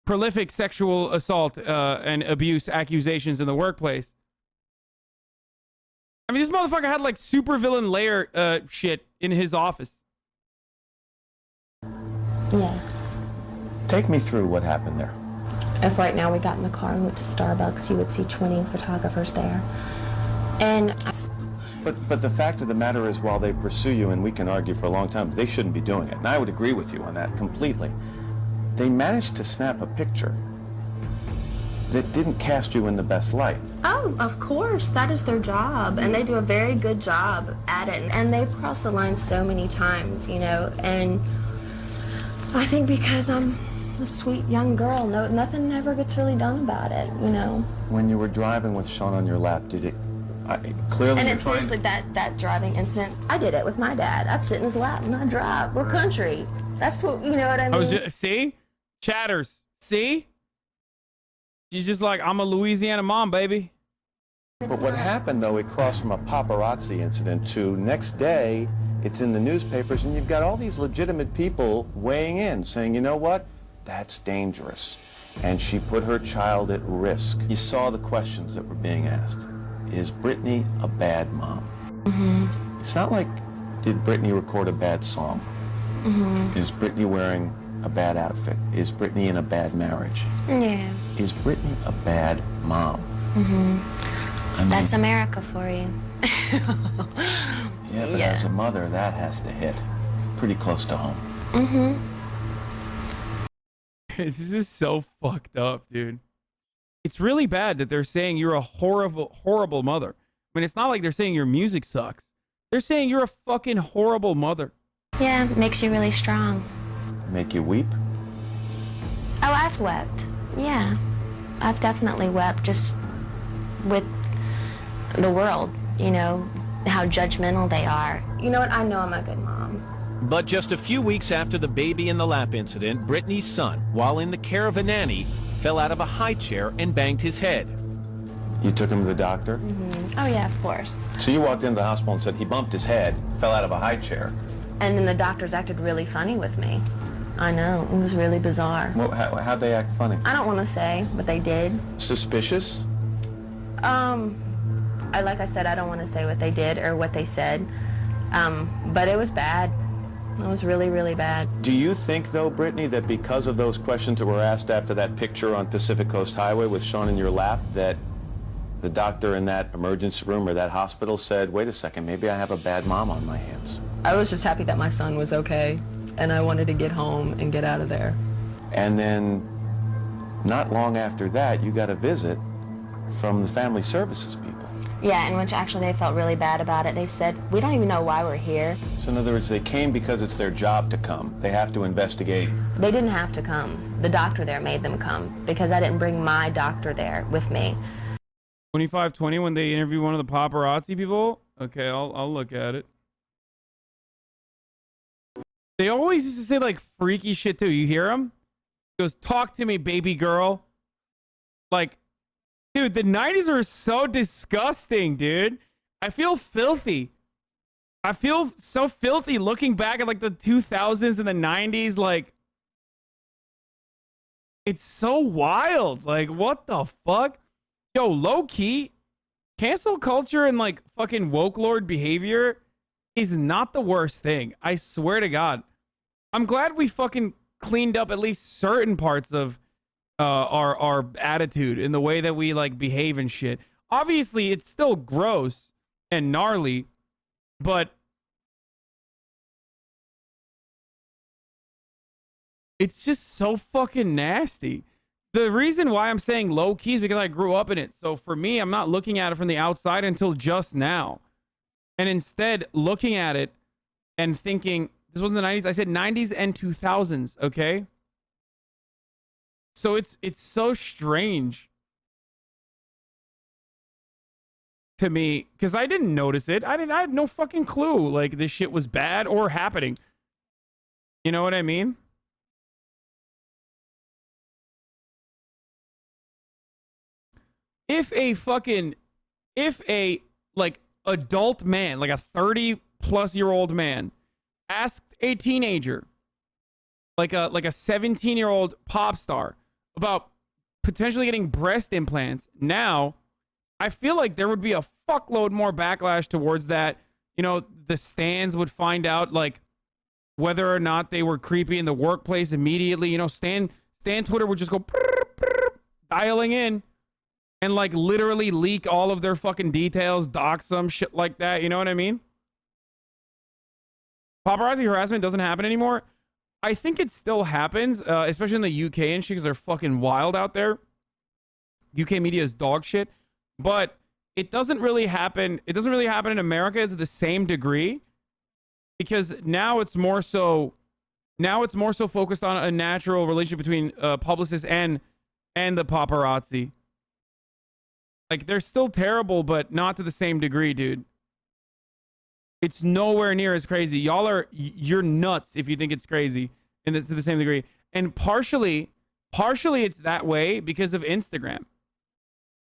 prolific sexual assault and abuse accusations in the workplace. I mean, this motherfucker had like supervillain layer shit in his office. Yeah. Take me through what happened there. If right now we got in the car and went to Starbucks, you would see 20 photographers there. And But the fact of the matter is, while they pursue you, and we can argue for a long time, they shouldn't be doing it. And I would agree with you on that completely. They managed to snap a picture that didn't cast you in the best light. oh, of course, that is their job, and they do a very good job at it. And they've crossed the line so many times, you know, and I think because I'm a sweet young girl, nothing ever gets really done about it, you know. When you were driving with Sean on your lap, did it clearly? And you're it's trying seriously that driving incident. I did it with my dad. I'd sit in his lap and I'd drive. We're country. That's what, you know what I mean? See? Chatters. See? She's just like, I'm a Louisiana mom, baby. But what happened, though, it crossed from a paparazzi incident to next day, it's in the newspapers, and you've got all these legitimate people weighing in, saying, you know what? That's dangerous. And she put her child at risk. You saw the questions that were being asked. Is Britney a bad mom? Mm-hmm. It's not like, did Britney record a bad song? Mm-hmm. Is Britney wearing a bad outfit? Is Britney in a bad marriage? Yeah. Is Britney a bad mom? Mm-hmm. I mean, That's America for you. yeah, but as a mother, that has to hit pretty close to home. Mm-hmm. This is so fucked up, dude. It's really bad that they're saying you're a horrible mother. I mean, it's not like they're saying your music sucks. They're saying you're a fucking horrible mother. Yeah, makes you really strong. Make you weep? Oh, I've wept. Yeah. I've definitely wept just with the world, you know, how judgmental they are. You know what? I know I'm a good mom. But just a few weeks after the baby in the lap incident, Brittany's son, while in the care of a nanny, fell out of a high chair and banged his head. You took him to the doctor? Mm-hmm. Oh, yeah, of course. So you walked into the hospital and said he bumped his head, fell out of a high chair. And then the doctors acted really funny with me. I know. It was really bizarre. Well, how'd they act funny? I don't want to say, but they did. Suspicious? Like I said, I don't want to say what they did or what they said. But it was bad. It was really, really bad. Do you think, though, Brittany, that because of those questions that were asked after that picture on Pacific Coast Highway with Sean in your lap, that the doctor in that emergency room or that hospital said, wait a second, maybe I have a bad mom on my hands? I was just happy that my son was okay, and I wanted to get home and get out of there. And then, not long after that, you got a visit from the family services people. Yeah, in which actually they felt really bad about it. They said, we don't even know why we're here. So in other words, they came because it's their job to come. They have to investigate. They didn't have to come. The doctor there made them come because I didn't bring my doctor there with me. 2520 when they interview one of the paparazzi people? Okay, I'll look at it. They always used to say like freaky shit too. You hear him? He goes, talk to me, baby girl. Like, dude, the 90s are so disgusting, dude. I feel filthy. I feel so filthy looking back at like the 2000s and the 90s. Like, it's so wild. Like, what the fuck? Yo, low key, cancel culture and like fucking woke lord behavior is not the worst thing. I swear to God. I'm glad we fucking cleaned up at least certain parts of our attitude in the way that we like behave and shit. Obviously, it's still gross and gnarly, but it's just so fucking nasty. The reason why I'm saying low key is because I grew up in it. So for me, I'm not looking at it from the outside until just now. And instead looking at it and thinking, this wasn't the 90s. I said 90s and 2000s, okay? So it's so strange to me because I didn't notice it. I had no fucking clue like this shit was bad or happening. You know what I mean? If a like adult man, like a 30-plus-year-old man, asked a teenager, like a 17-year-old pop star, about potentially getting breast implants, now I feel like there would be a fuckload more backlash towards that. You know, the stans would find out like whether or not they were creepy in the workplace immediately. You know, Stan Twitter would just go dialing in and like literally leak all of their fucking details, dox them, shit like that. You know what I mean? Paparazzi harassment doesn't happen anymore. I think it still happens, especially in the UK and shit, because they're fucking wild out there. UK media is dog shit, but it doesn't really happen. It doesn't really happen in America to the same degree, because now it's more so focused on a natural relationship between publicists and the paparazzi. Like, they're still terrible, but not to the same degree, dude. It's nowhere near as crazy. You're nuts if you think it's crazy to the same degree. And partially it's that way because of Instagram,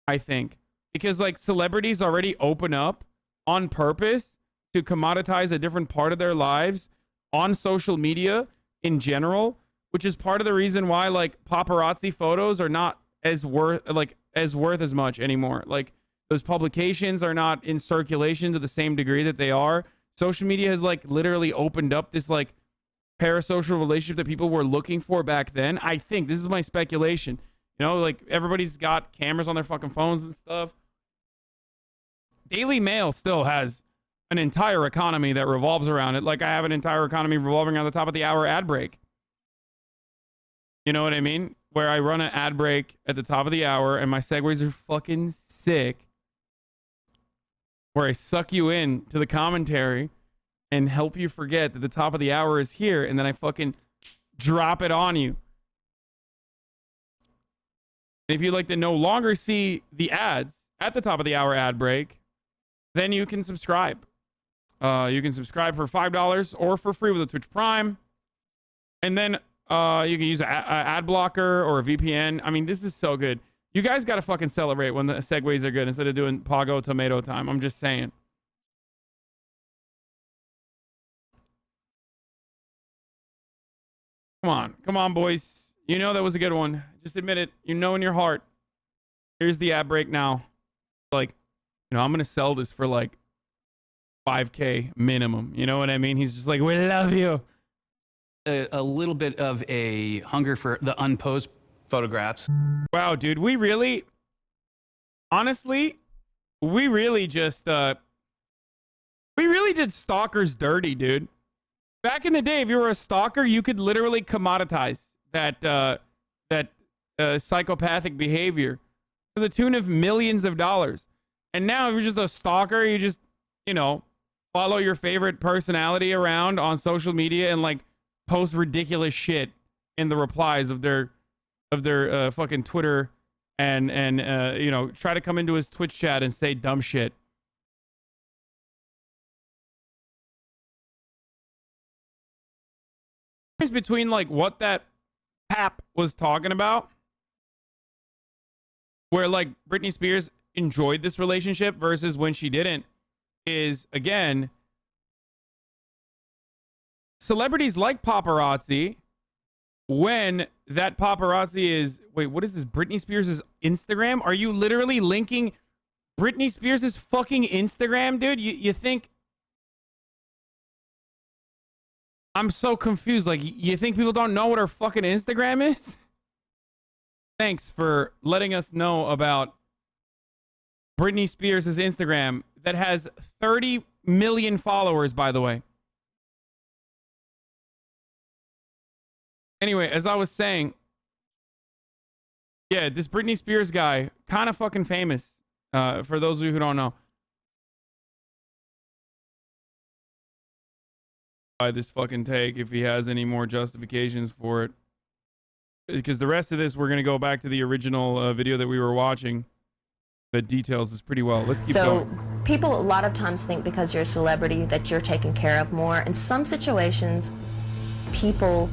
I think. Because like celebrities already open up on purpose to commoditize a different part of their lives on social media in general, which is part of the reason why like paparazzi photos are not as worth as much anymore. Like, those publications are not in circulation to the same degree that they are. Social media has like literally opened up this like parasocial relationship that people were looking for back then. I think this is my speculation. You know, like everybody's got cameras on their fucking phones and stuff. Daily Mail still has an entire economy that revolves around it. Like I have an entire economy revolving around the top of the hour ad break. You know what I mean? Where I run an ad break at the top of the hour and my segues are fucking sick. Where I suck you in to the commentary and help you forget that the top of the hour is here, and then I fucking drop it on you. And if you'd like to no longer see the ads at the top of the hour ad break, then you can subscribe. You can subscribe for $5 or for free with a Twitch Prime. And then you can use an ad blocker or a VPN. I mean, this is so good. You guys got to fucking celebrate when the segues are good instead of doing Pago tomato time. I'm just saying. Come on, boys. You know that was a good one. Just admit it. You know in your heart. Here's the ad break now. Like, you know, I'm going to sell this for like $5K minimum. You know what I mean? He's just like, we love you. A little bit of a hunger for the unposed photographs. Wow, dude, we really just we really did stalkers dirty, dude. Back in the day, if you were a stalker, you could literally commoditize that psychopathic behavior to the tune of millions of dollars. And now if you're just a stalker, you just, you know, follow your favorite personality around on social media and like post ridiculous shit in the replies of their fucking Twitter and you know, try to come into his Twitch chat and say dumb shit. Between like what that pap was talking about, where like Britney Spears enjoyed this relationship versus when she didn't, is again, celebrities like paparazzi. When that paparazzi is, wait, what is this? Britney Spears' Instagram? Are you literally linking Britney Spears' fucking Instagram, dude? You think? I'm so confused. Like, you think people don't know what her fucking Instagram is? Thanks for letting us know about Britney Spears' Instagram that has 30 million followers, by the way. Anyway, as I was saying, yeah, this Britney Spears guy, kind of fucking famous, for those of you who don't know. By this fucking take, if he has any more justifications for it. Because the rest of this, we're going to go back to the original video that we were watching that details this pretty well. Let's keep going. So people a lot of times think because you're a celebrity that you're taken care of more. In some situations, people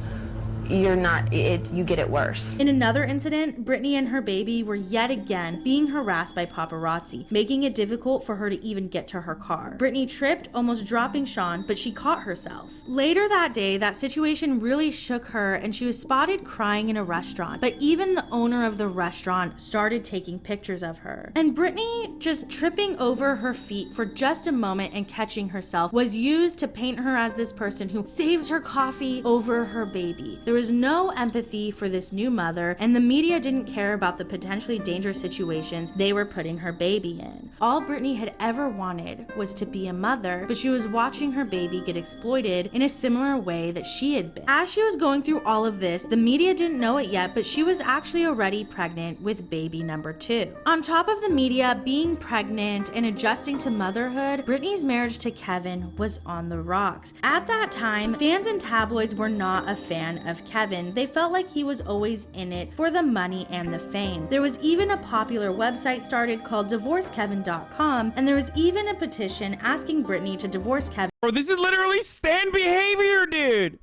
you get it worse. In another incident, Britney and her baby were yet again being harassed by paparazzi, making it difficult for her to even get to her car. Britney tripped, almost dropping Sean, but she caught herself. Later that day, that situation really shook her and she was spotted crying in a restaurant, but even the owner of the restaurant started taking pictures of her. And Britney just tripping over her feet for just a moment and catching herself was used to paint her as this person who saves her coffee over her baby. There was no empathy for this new mother, and the media didn't care about the potentially dangerous situations they were putting her baby in. All Britney had ever wanted was to be a mother, but she was watching her baby get exploited in a similar way that she had been. As she was going through all of this, the media didn't know it yet, but she was actually already pregnant with baby number 2. On top of the media being pregnant and adjusting to motherhood, Britney's marriage to Kevin was on the rocks. At that time, fans and tabloids were not a fan of Kevin. They felt like he was always in it for the money and the fame. There was even a popular website started called divorcekevin.com, and there was even a petition asking Britney to divorce Kevin. Bro, this is literally stan behavior, dude.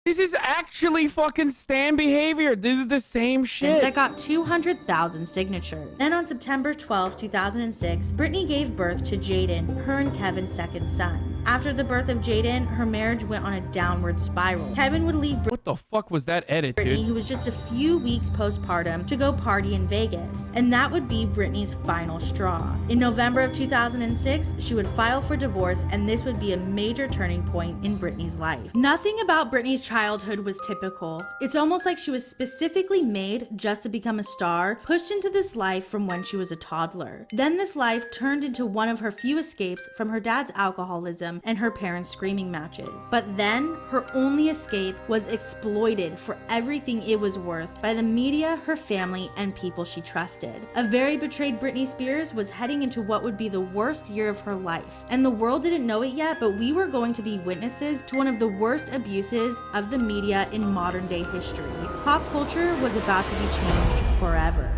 This is actually fucking stan behavior. This is the same shit. That got 200,000 signatures. Then on September 12, 2006, Britney gave birth to Jaden, her and Kevin's second son. After the birth of Jaden, her marriage went on a downward spiral. Kevin would leave What the fuck was that edit, Britney, dude? who was just a few weeks postpartum, to go party in Vegas. And that would be Britney's final straw. In November of 2006, she would file for divorce, and this would be a major turning point in Britney's life. Nothing about Britney's childhood was typical. It's almost like she was specifically made just to become a star, pushed into this life from when she was a toddler. Then this life turned into one of her few escapes from her dad's alcoholism and her parents' screaming matches. But then her only escape was exploited for everything it was worth by the media, her family, and people she trusted. A very betrayed Britney Spears was heading into what would be the worst year of her life. And the world didn't know it yet, but we were going to be witnesses to one of the worst abuses of the media in modern day history. Pop culture was about to be changed forever.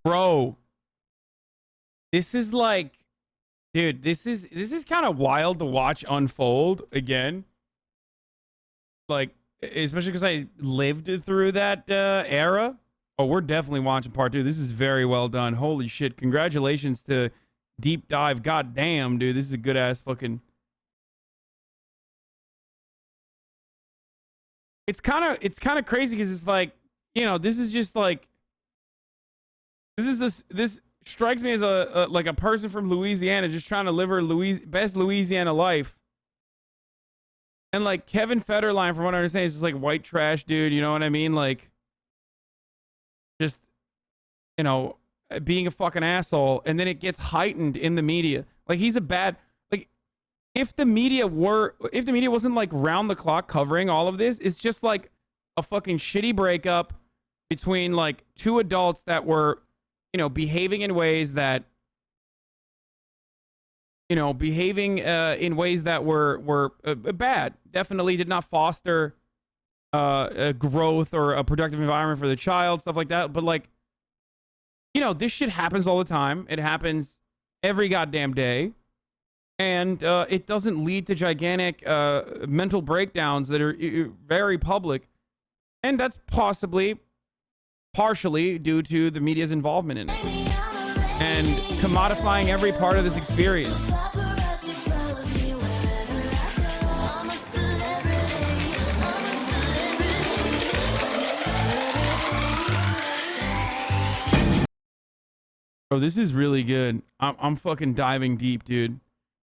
Bro, this is like, dude, this is kind of wild to watch unfold again. Like, especially because I lived through that era. Oh, we're definitely watching part 2. This is very well done. Holy shit. Congratulations to Deep Dive. God damn, dude. This is a good ass fucking... It's kind of crazy because it's like, you know, this is just like, this strikes me as a like a person from Louisiana just trying to live her best Louisiana life. And like Kevin Federline, from what I understand, is just like white trash dude. You know what I mean? Like, just, you know, being a fucking asshole. And then it gets heightened in the media. Like, he's a bad, like, if the media wasn't like round the clock covering all of this, it's just like a fucking shitty breakup between like two adults that were, you know, behaving in ways that, you know, in ways that were bad. Definitely did not foster a growth or a productive environment for the child, stuff like that. But like, you know, this shit happens all the time. It happens every goddamn day. And it doesn't lead to gigantic mental breakdowns that are very public. And that's partially due to the media's involvement in it. And commodifying every part of this experience. Oh, this is really good. I'm fucking diving deep, dude.